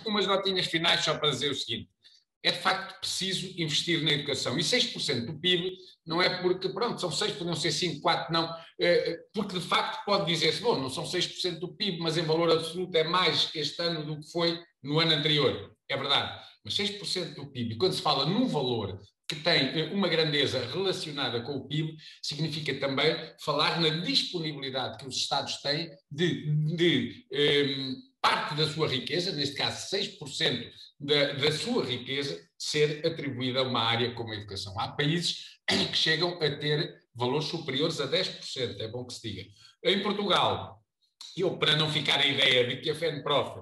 umas notinhas finais só para dizer o seguinte. É de facto preciso investir na educação. E 6% do PIB não é porque, pronto, são 6, podem ser 5, 4, não. Porque de facto pode dizer-se, bom, não são 6% do PIB, mas em valor absoluto é mais este ano do que foi no ano anterior. É verdade. Mas 6% do PIB, quando se fala num valor que tem uma grandeza relacionada com o PIB, significa também falar na disponibilidade que os Estados têm de parte da sua riqueza, neste caso 6% da sua riqueza, ser atribuída a uma área como a educação. Há países que chegam a ter valores superiores a 10%, é bom que se diga. Em Portugal, eu, para não ficar a ideia de que a FENPROF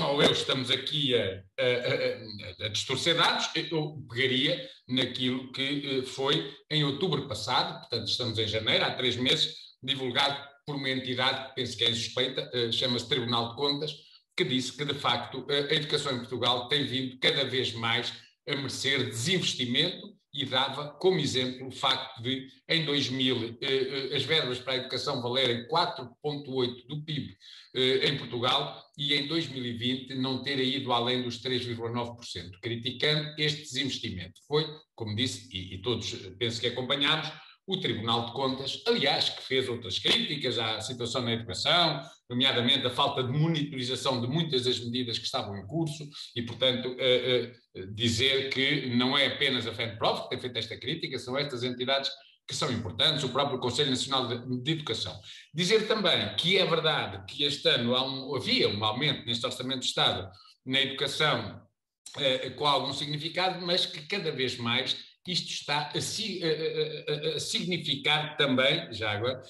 ou eu estamos aqui a distorcer dados, eu pegaria naquilo que foi em outubro passado, portanto estamos em janeiro, há 3 meses, divulgado por uma entidade que penso que é insuspeita, chama-se Tribunal de Contas, que disse que, de facto, a educação em Portugal tem vindo cada vez mais a merecer desinvestimento e dava como exemplo o facto de, em 2000, as verbas para a educação valerem 4,8% do PIB em Portugal e em 2020 não terem ido além dos 3,9%, criticando este desinvestimento. Foi, como disse, e todos penso que acompanhámos, o Tribunal de Contas, aliás, que fez outras críticas à situação na educação, nomeadamente a falta de monitorização de muitas das medidas que estavam em curso e, portanto, dizer que não é apenas a FENPROF que tem feito esta crítica, são estas entidades que são importantes, o próprio Conselho Nacional de Educação. Dizer também que é verdade que este ano havia um aumento neste Orçamento de Estado na educação com algum significado, mas que cada vez mais isto está a significar também, já agora,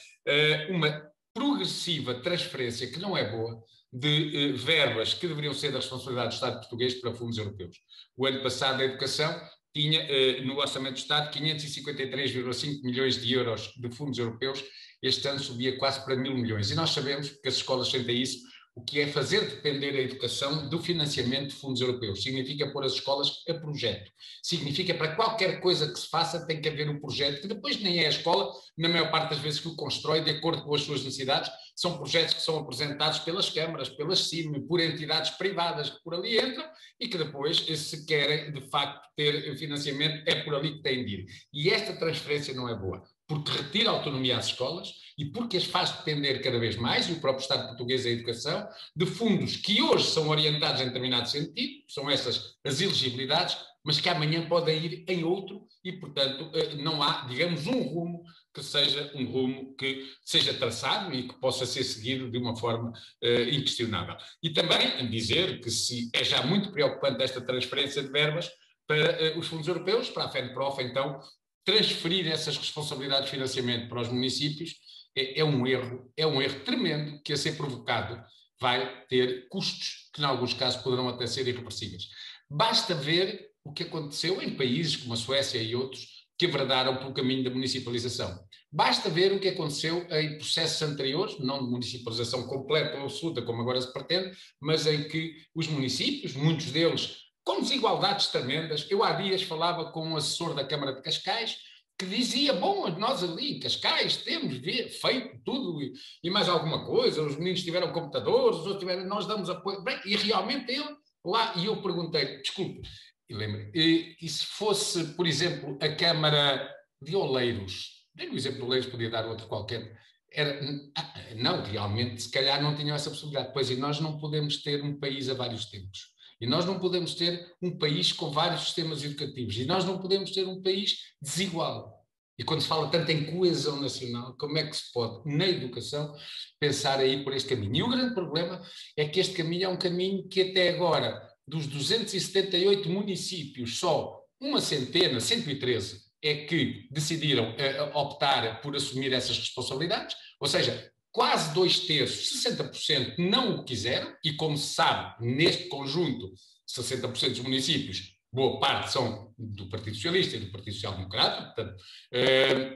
uma progressiva transferência, que não é boa, de verbas que deveriam ser da responsabilidade do Estado português para fundos europeus. O ano passado a educação tinha no Orçamento do Estado 553,5 milhões de euros de fundos europeus, este ano subia quase para 1.000 milhões. E nós sabemos que as escolas sentem isso, o que é fazer depender a educação do financiamento de fundos europeus. Significa pôr as escolas a projeto. Significa para qualquer coisa que se faça tem que haver um projeto, que depois nem é a escola, na maior parte das vezes que o constrói de acordo com as suas necessidades, são projetos que são apresentados pelas câmaras, pelas CIM, por entidades privadas que por ali entram e que depois, se querem de facto ter financiamento, é por ali que têm de ir. E esta transferência não é boa, porque retira autonomia às escolas e porque as faz depender cada vez mais, e o próprio Estado português da educação, de fundos que hoje são orientados em determinado sentido, são essas as elegibilidades, mas que amanhã podem ir em outro e, portanto, não há, digamos, um rumo que seja um rumo que seja traçado e que possa ser seguido de uma forma inquestionável. E também dizer que se é já muito preocupante esta transferência de verbas para os fundos europeus, para a FENPROF, então, transferir essas responsabilidades de financiamento para os municípios é um erro tremendo que, a ser provocado, vai ter custos que, em alguns casos, poderão até ser irreversíveis. Basta ver o que aconteceu em países como a Suécia e outros que averdaram pelo caminho da municipalização. Basta ver o que aconteceu em processos anteriores, não de municipalização completa ou absoluta, como agora se pretende, mas em que os municípios, muitos deles com desigualdades tremendas. Eu há dias falava com um assessor da Câmara de Cascais que dizia, bom, nós ali em Cascais temos feito tudo e mais alguma coisa, os meninos tiveram computadores, os outros tiveram, nós damos apoio, e realmente ele lá, e eu perguntei, desculpe, e se fosse, por exemplo, a Câmara de Oleiros, dei o exemplo de Oleiros, podia dar outro qualquer, não, realmente, se calhar não tinham essa possibilidade, pois, e nós não podemos ter um país a vários tempos. E nós não podemos ter um país com vários sistemas educativos. E nós não podemos ter um país desigual. E quando se fala tanto em coesão nacional, como é que se pode, na educação, pensar aí por este caminho? E o grande problema é que este caminho é um caminho que até agora, dos 278 municípios, só uma centena, 113, é que decidiram optar por assumir essas responsabilidades. Ou seja, quase 2/3, 60%, não o quiseram, e como se sabe, neste conjunto, 60% dos municípios, boa parte são do Partido Socialista e do Partido Social Democrata, portanto,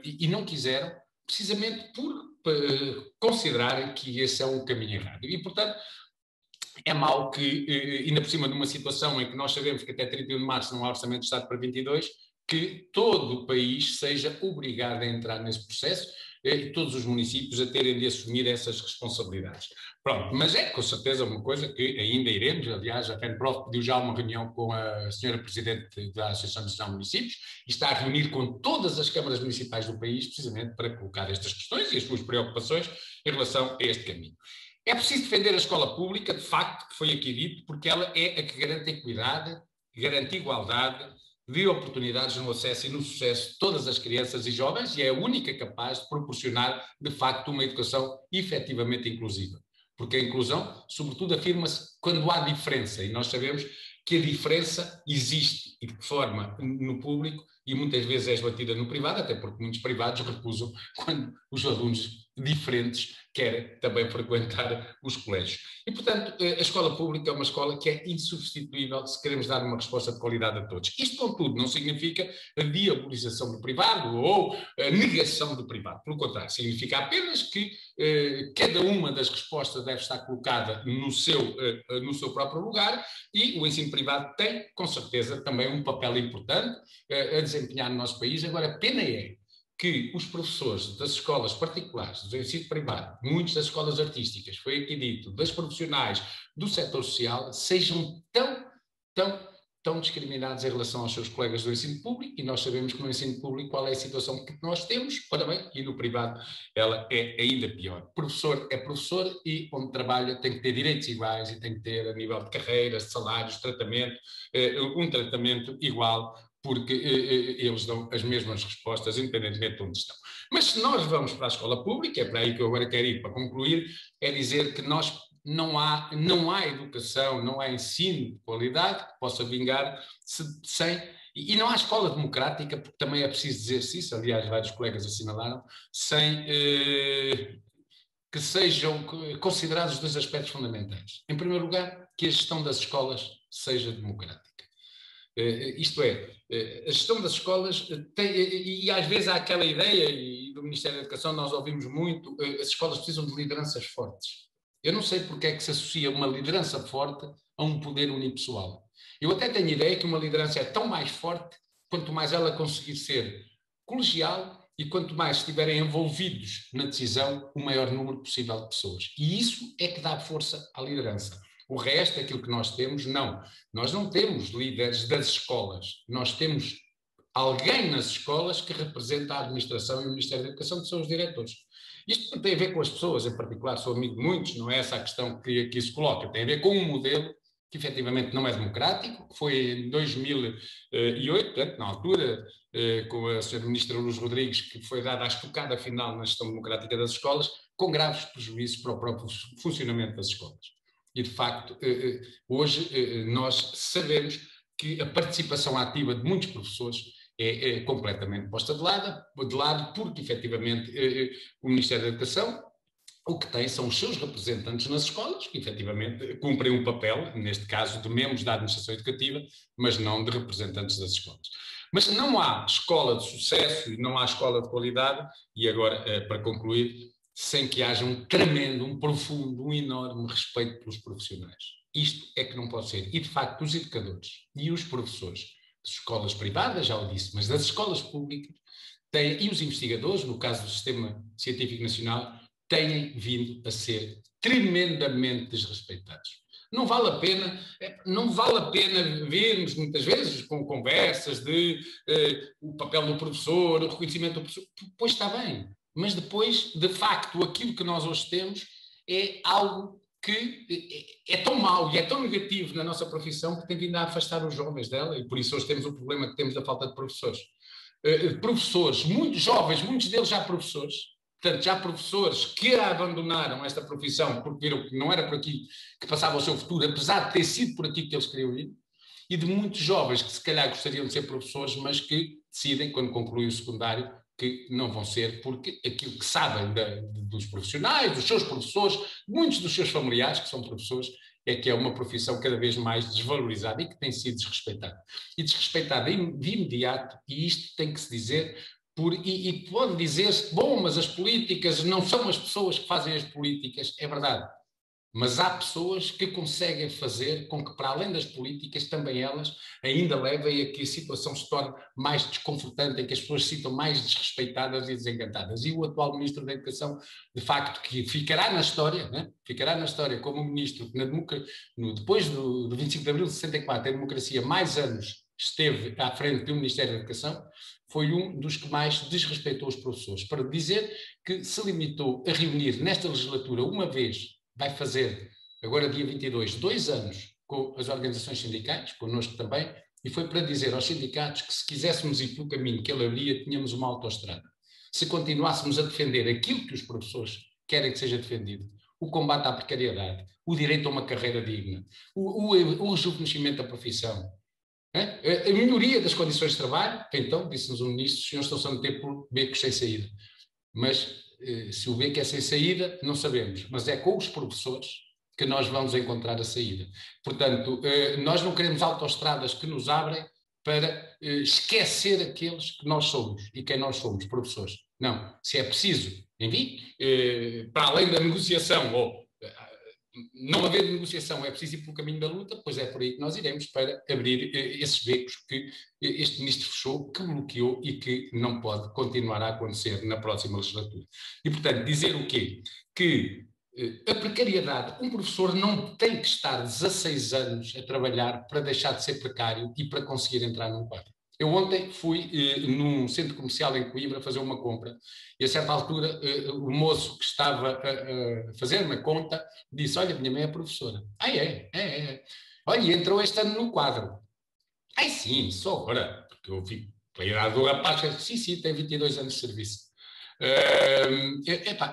e não quiseram, precisamente por considerarem que esse é um caminho errado. E, portanto, é mau que, ainda por cima de uma situação em que nós sabemos que até 31 de março não há Orçamento de Estado para 22, que todo o país seja obrigado a entrar nesse processo. e todos os municípios a terem de assumir essas responsabilidades. Pronto, mas é com certeza uma coisa que ainda iremos. Aliás, a FENPROF pediu já uma reunião com a senhora Presidente da Associação Nacional de Municípios e está a reunir com todas as câmaras municipais do país, precisamente para colocar estas questões e as suas preocupações em relação a este caminho. É preciso defender a escola pública, de facto, que foi aqui dito, porque ela é a que garante a equidade, garante igualdade de oportunidades no acesso e no sucesso de todas as crianças e jovens e é a única capaz de proporcionar, de facto, uma educação efetivamente inclusiva. Porque a inclusão, sobretudo, afirma-se quando há diferença, e nós sabemos que a diferença existe e de que forma no público e muitas vezes é esbatida no privado, até porque muitos privados recusam quando os alunos diferentes querem também frequentar os colégios. E, portanto, a escola pública é uma escola que é insubstituível se queremos dar uma resposta de qualidade a todos. Isto, contudo, não significa a diabolização do privado ou a negação do privado. Pelo contrário, significa apenas que cada uma das respostas deve estar colocada no seu próprio lugar e o ensino privado tem, com certeza, também um papel importante a desempenhar no nosso país. Agora, a pena é que os professores das escolas particulares, do ensino privado, muitas das escolas artísticas, foi aqui dito, das profissionais do setor social, sejam tão discriminados em relação aos seus colegas do ensino público, e nós sabemos que no ensino público qual é a situação que nós temos, ora bem, e no privado ela é ainda pior. Professor é professor e onde trabalha tem que ter direitos iguais e tem que ter a nível de carreiras, de salários, de tratamento, um tratamento igual, porque eles dão as mesmas respostas, independentemente de onde estão. Mas se nós vamos para a escola pública, é para aí que eu agora quero ir para concluir, é dizer que nós não há educação, não há ensino de qualidade que possa vingar sem... E não há escola democrática, porque também é preciso dizer-se isso, aliás, vários colegas assinalaram, sem que sejam considerados os dois aspectos fundamentais. Em primeiro lugar, que a gestão das escolas seja democrática. Isto é, a gestão das escolas tem, e às vezes há aquela ideia, e do Ministério da Educação nós ouvimos muito, as escolas precisam de lideranças fortes. Eu não sei porque é que se associa uma liderança forte a um poder unipessoal. Eu até tenho a ideia que uma liderança é tão mais forte quanto mais ela conseguir ser colegial e quanto mais estiverem envolvidos na decisão o maior número possível de pessoas. E isso é que dá força à liderança. O resto, aquilo que nós temos, não. Nós não temos líderes das escolas. Nós temos alguém nas escolas que representa a administração e o Ministério da Educação, que são os diretores. Isto não tem a ver com as pessoas, em particular, sou amigo de muitos, não é essa a questão que aqui se coloca. Tem a ver com um modelo que efetivamente não é democrático, que foi em 2008, portanto, na altura, com a Sra. Ministra Lourdes Rodrigues, que foi dada a estocada final na gestão democrática das escolas, com graves prejuízos para o próprio funcionamento das escolas. E, de facto, hoje nós sabemos que a participação ativa de muitos professores é completamente posta de lado, porque, efetivamente, o Ministério da Educação, o que tem são os seus representantes nas escolas, que, efetivamente, cumprem um papel, neste caso, de membros da administração educativa, mas não de representantes das escolas. Mas não há escola de sucesso e não há escola de qualidade, e agora, para concluir, sem que haja um tremendo, um profundo, um enorme respeito pelos profissionais. Isto é que não pode ser. E, de facto, os educadores e os professores das escolas privadas, já o disse, mas das escolas públicas, e os investigadores, no caso do Sistema Científico Nacional, têm vindo a ser tremendamente desrespeitados. Não vale a pena vermos muitas vezes com conversas de o papel do professor, o reconhecimento do professor, pois está bem, mas depois, de facto, aquilo que nós hoje temos é algo que é tão mau e é tão negativo na nossa profissão que tem vindo a afastar os jovens dela, e por isso hoje temos o problema que temos da falta de professores. Professores, muitos jovens, muitos deles já professores, portanto, já professores que abandonaram esta profissão porque viram que não era por aqui que passava o seu futuro, apesar de ter sido por aqui que eles queriam ir, e de muitos jovens que se calhar gostariam de ser professores, mas que decidem, quando concluem o secundário, que não vão ser, porque aquilo que sabem dos profissionais, dos seus professores, muitos dos seus familiares, que são professores, é que é uma profissão cada vez mais desvalorizada e que tem sido desrespeitada. E desrespeitada de imediato, e isto tem que se dizer, e pode dizer-se, bom, mas as políticas não são as pessoas que fazem as políticas, é verdade. Mas há pessoas que conseguem fazer com que, para além das políticas, também elas ainda levem a que a situação se torne mais desconfortante, em que as pessoas se sintam mais desrespeitadas e desencantadas. E o atual Ministro da Educação, de facto, que ficará na história, né? Ficará na história como o Ministro que, depois do 25 de abril de 64, a democracia mais anos esteve à frente do Ministério da Educação, foi um dos que mais desrespeitou os professores, para dizer que se limitou a reunir nesta legislatura uma vez. Vai fazer, agora dia 22, 2 anos com as organizações sindicais, connosco também, e foi para dizer aos sindicatos que se quiséssemos ir pelo caminho que ele abria, tínhamos uma autoestrada. Se continuássemos a defender aquilo que os professores querem que seja defendido, o combate à precariedade, o direito a uma carreira digna, o rejuvenescimento da profissão, a melhoria das condições de trabalho, então, disse-nos o ministro, os senhores estão-se a meter por becos sem saída. Mas se o beco é sem saída, não sabemos. Mas é com os professores que nós vamos encontrar a saída. Portanto, nós não queremos autoestradas que nos abrem para esquecer aqueles que nós somos e quem nós somos, professores. Não. Se é preciso, enfim, para além da negociação ou não haver negociação, é preciso ir pelo caminho da luta, pois é por aí que nós iremos para abrir esses becos que este ministro fechou, que bloqueou e que não pode continuar a acontecer na próxima legislatura. E, portanto, dizer o quê? Que a precariedade, um professor não tem que estar 16 anos a trabalhar para deixar de ser precário e para conseguir entrar num quadro. Eu ontem fui num centro comercial em Coimbra fazer uma compra e a certa altura o moço que estava a fazer-me a conta disse, olha, minha mãe é professora. Ah, é. Olha, entrou este ano no quadro. Ai, sim, só agora, porque eu vi pela idade do rapaz, sim, tem 22 anos de serviço.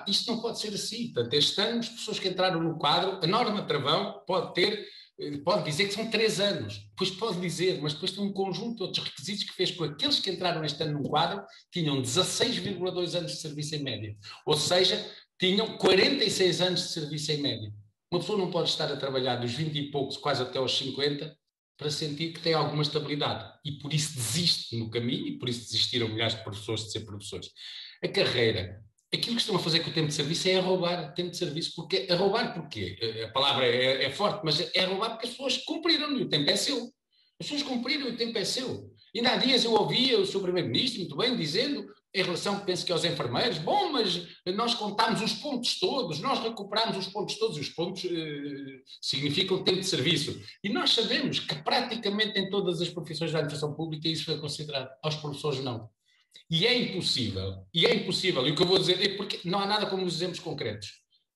Isto não pode ser assim. Portanto, este ano, as pessoas que entraram no quadro, a norma travão pode dizer que são 3 anos, depois pode dizer, mas depois tem um conjunto de outros requisitos que fez com que aqueles que entraram este ano no quadro tinham 16,2 anos de serviço em média, ou seja, tinham 46 anos de serviço em média. Uma pessoa não pode estar a trabalhar dos 20 e poucos, quase até aos 50, para sentir que tem alguma estabilidade, e por isso desiste no caminho, e por isso desistiram milhares de professores de ser professores. A carreira, aquilo que estão a fazer com o tempo de serviço é roubar tempo de serviço. Porque, a roubar porquê? A palavra é forte, mas é roubar porque as pessoas cumpriram e o tempo é seu. As pessoas cumpriram e o tempo é seu. Ainda há dias eu ouvia o seu primeiro-ministro, muito bem, dizendo, em relação, penso que aos enfermeiros, bom, mas nós contámos os pontos todos, nós recuperámos os pontos todos, e os pontos significam tempo de serviço. E nós sabemos que praticamente em todas as profissões da administração pública isso foi considerado. Aos professores não. E é impossível, e o que eu vou dizer é porque não há nada como os exemplos concretos.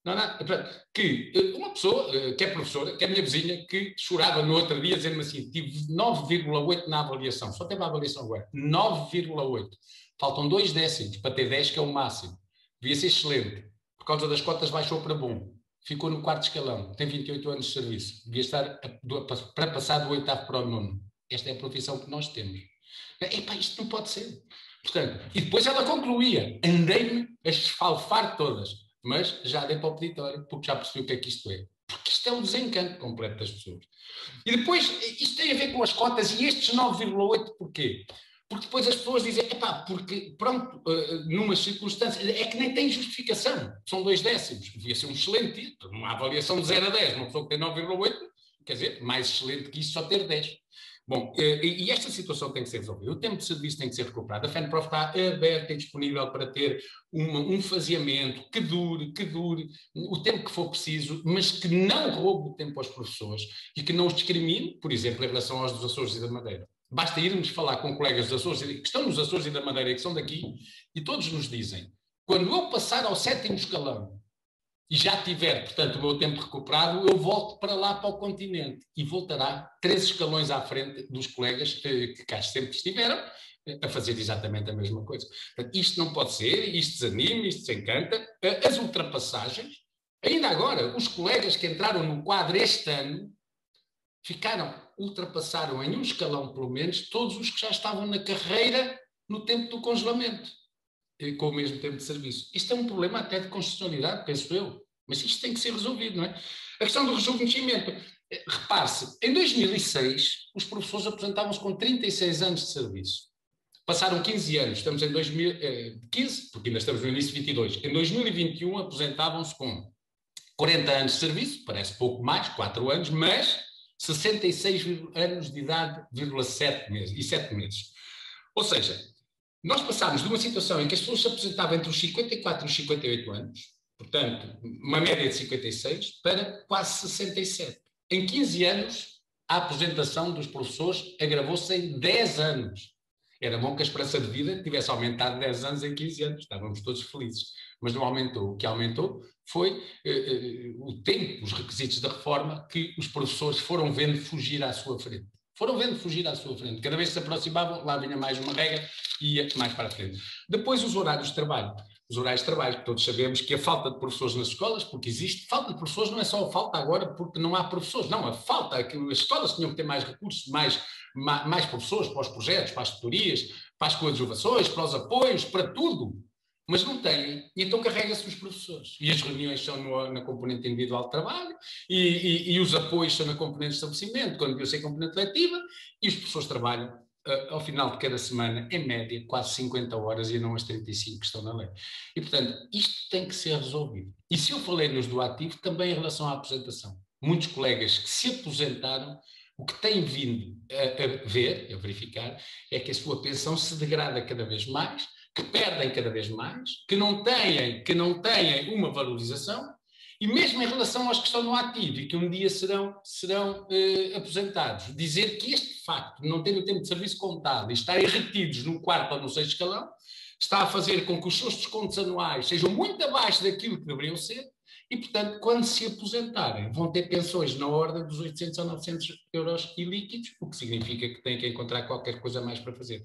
Não há nada, que uma pessoa que é professora, que é a minha vizinha, que chorava no outro dia dizendo-me assim, tive 9,8 na avaliação, só teve a avaliação agora, 9,8. Faltam 2 décimos para ter 10, que é o máximo. Devia ser excelente. Por causa das cotas baixou para bom. Ficou no 4º escalão, tem 28 anos de serviço. Devia estar para passar do 8º para o 9º. Esta é a profissão que nós temos. Isto não pode ser. Portanto, e depois ela concluía, andei-me a esfalfar todas, mas já dei para o peditório, porque já percebi o que é que isto é. Porque isto é um desencanto completo das pessoas. E depois, isto tem a ver com as cotas, e estes 9,8 porquê? Porque depois as pessoas dizem, porque, pronto, numas circunstâncias, é que nem tem justificação, são 2 décimos, devia ser um excelente título, uma avaliação de 0 a 10, uma pessoa que tem 9,8, quer dizer, mais excelente que isso só ter 10. Bom, e esta situação tem que ser resolvida. O tempo de serviço tem que ser recuperado. A FENPROF está aberta e disponível para ter um faseamento que dure o tempo que for preciso, mas que não roube o tempo aos professores e que não os discrimine, por exemplo, em relação aos dos Açores e da Madeira. Basta irmos falar com colegas dos Açores, que estão nos Açores e da Madeira e que são daqui, e todos nos dizem, quando eu passar ao 7º escalão, e já tiver, portanto, o meu tempo recuperado, eu volto para lá, para o continente, e voltará 3 escalões à frente dos colegas que cá sempre estiveram a fazer exatamente a mesma coisa. Portanto, isto não pode ser, isto desanima, isto desencanta. As ultrapassagens, ainda agora, os colegas que entraram no quadro este ano, ultrapassaram em um escalão, pelo menos, todos os que já estavam na carreira no tempo do congelamento, com o mesmo tempo de serviço. Isto é um problema até de constitucionalidade, penso eu, mas isto tem que ser resolvido, não é? A questão do rejuvenescimento. Repare-se, em 2006, os professores apresentavam-se com 36 anos de serviço. Passaram 15 anos, estamos em 2015, porque ainda estamos no início de 22. Em 2021 apresentavam-se com 40 anos de serviço, parece pouco mais, 4 anos, mas 66 anos de idade, 7 meses, e 7 meses. Ou seja, nós passámos de uma situação em que as pessoas se aposentavam entre os 54 e os 58 anos, portanto, uma média de 56, para quase 67. Em 15 anos, a aposentação dos professores agravou-se em 10 anos. Era bom que a esperança de vida tivesse aumentado 10 anos em 15 anos, estávamos todos felizes. Mas não aumentou. O que aumentou foi o tempo, os requisitos da reforma que os professores foram vendo fugir à sua frente. Foram vendo fugir à sua frente. Cada vez que se aproximavam, lá vinha mais uma regra e ia mais para a frente. Depois, os horários de trabalho. Os horários de trabalho, que todos sabemos que a falta de professores nas escolas, porque existe falta de professores, não é só a falta agora porque não há professores, não, a falta é que as escolas tinham que ter mais recursos, mais professores para os projetos, para as tutorias, para as coadjuvações, para os apoios, para tudo. Mas não têm, e então carrega-se os professores. E as reuniões são na componente individual de trabalho, e os apoios são na componente de estabelecimento, quando devia ser componente letiva, e os professores trabalham ao final de cada semana, em média, quase 50 horas e não as 35 que estão na lei. E, portanto, isto tem que ser resolvido. E se eu falei nos do ativo, também em relação à aposentação. Muitos colegas que se aposentaram, o que têm vindo a ver, a verificar, é que a sua pensão se degrada cada vez mais, que perdem cada vez mais, que não têm uma valorização, e mesmo em relação aos que estão no ativo e que um dia serão aposentados, dizer que este facto de não terem o tempo de serviço contado e estarem retidos no quarto ou no sexto escalão, está a fazer com que os seus descontos anuais sejam muito abaixo daquilo que deveriam ser, e, portanto, quando se aposentarem, vão ter pensões na ordem dos 800 ou 900 euros ilíquidos, o que significa que têm que encontrar qualquer coisa mais para fazer.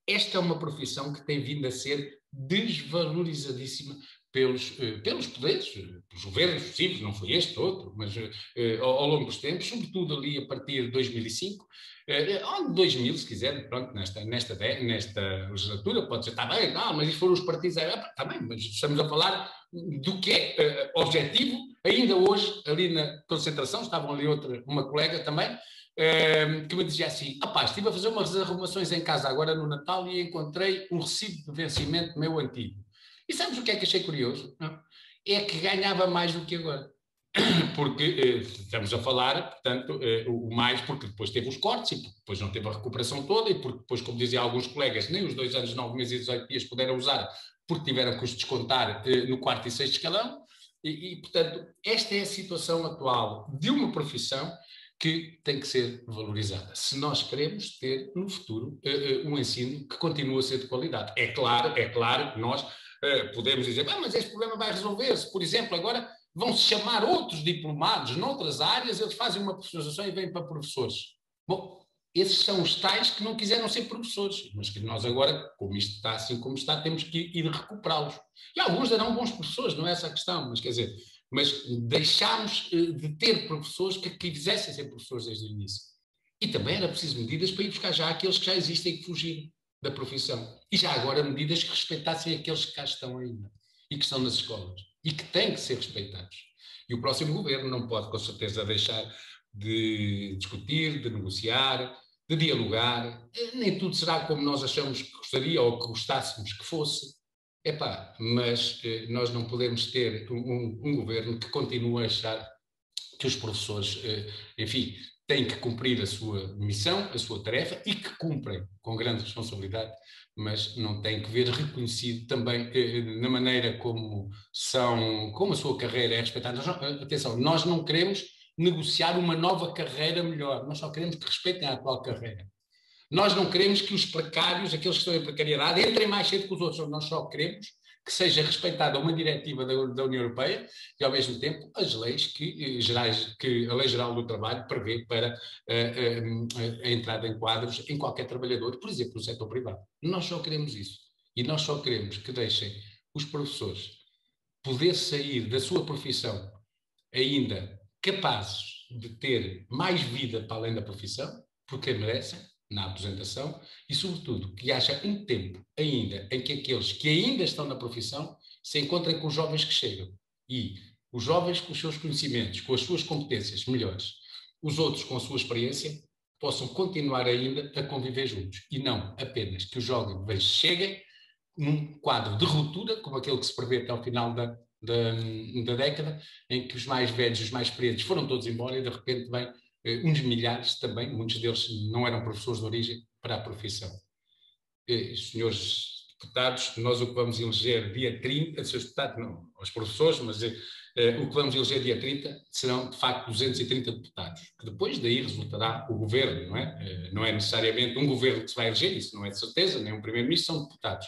Esta é uma profissão que tem vindo a ser desvalorizadíssima pelos poderes, pelos governos sucessivos, não foi este, outro, mas ao longo dos tempos, sobretudo ali a partir de 2005, ou de 2000, se quiser, pronto, nesta legislatura, pode ser, está bem, não, mas isso foram os partidos, está bem, mas estamos a falar do que é objetivo. Ainda hoje, ali na concentração, estavam ali uma colega também, que me dizia assim, estive a fazer umas arrumações em casa agora no Natal e encontrei um recibo de vencimento meu antigo. E sabes o que é que achei curioso? Não? É que ganhava mais do que agora. Porque estamos a falar, portanto, o mais, porque depois teve os cortes e porque depois não teve a recuperação toda e porque depois, como diziam alguns colegas, nem os 2 anos, 9 meses e 18 dias puderam usar porque tiveram que os descontar no quarto e sexto escalão. Portanto, esta é a situação atual de uma profissão que tem que ser valorizada, se nós queremos ter no futuro um ensino que continue a ser de qualidade. É claro que nós podemos dizer, mas este problema vai resolver-se. Por exemplo, agora vão-se chamar outros diplomados noutras áreas, eles fazem uma profissionalização e vêm para professores. Bom, esses são os tais que não quiseram ser professores, mas que nós agora, como isto está assim como está, temos que ir recuperá-los. E alguns darão bons professores, não é essa a questão, mas quer dizer, mas deixámos de ter professores que quisessem ser professores desde o início. E também era preciso medidas para ir buscar já aqueles que já existem e que fugiram da profissão. E já agora medidas que respeitassem aqueles que cá estão ainda e que estão nas escolas e que têm que ser respeitados. E o próximo governo não pode, com certeza, deixar de discutir, de negociar, de dialogar. Nem tudo será como nós achamos que gostaria ou que gostássemos que fosse. Mas nós não podemos ter um governo que continue a achar que os professores, enfim, têm que cumprir a sua missão, a sua tarefa, e que cumprem com grande responsabilidade, mas não têm que ver reconhecido também na maneira como a sua carreira é respeitada. Atenção, nós não queremos negociar uma nova carreira melhor, nós só queremos que respeitem a atual carreira. Nós não queremos que os precários, aqueles que estão em precariedade, entrem mais cedo que os outros. Nós só queremos que seja respeitada uma diretiva da União Europeia e, ao mesmo tempo, as leis gerais que a Lei Geral do Trabalho prevê para a entrada em quadros em qualquer trabalhador, por exemplo, no setor privado. Nós só queremos isso. E nós só queremos que deixem os professores poder sair da sua profissão ainda capazes de ter mais vida para além da profissão, porque merecem, na aposentação, e, sobretudo, que haja um tempo ainda em que aqueles que ainda estão na profissão se encontrem com os jovens que chegam. E os jovens com os seus conhecimentos, com as suas competências melhores, os outros com a sua experiência, possam continuar ainda a conviver juntos. E não apenas que os jovens cheguem num quadro de ruptura, como aquele que se prevê até ao final da década, em que os mais velhos, os mais experientes foram todos embora e de repente vem uns milhares também, muitos deles não eram professores de origem, para a profissão. Senhores deputados, nós o que vamos eleger dia 30, senhores deputados, não, os professores, mas o que vamos eleger dia 30 serão, de facto, 230 deputados, que depois daí resultará o governo, não é? Não é necessariamente um governo que se vai eleger, isso não é de certeza, nem um primeiro-ministro, são deputados.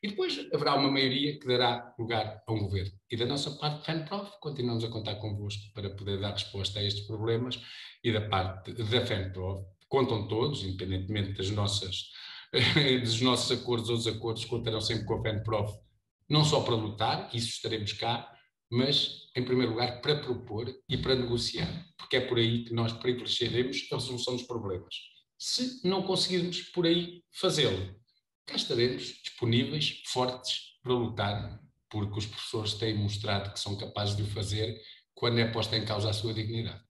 E depois haverá uma maioria que dará lugar a um governo. E da nossa parte, FENPROF, continuamos a contar convosco para poder dar resposta a estes problemas, e da parte da FENPROF, contam todos, independentemente dos nossos acordos ou desacordos, contarão sempre com a FENPROF, não só para lutar, isso estaremos cá, mas, em primeiro lugar, para propor e para negociar, porque é por aí que nós privilegiaremos a resolução dos problemas. Se não conseguirmos por aí fazê-lo, cá estaremos disponíveis, fortes, para lutar, porque os professores têm mostrado que são capazes de o fazer quando é posta em causa a sua dignidade.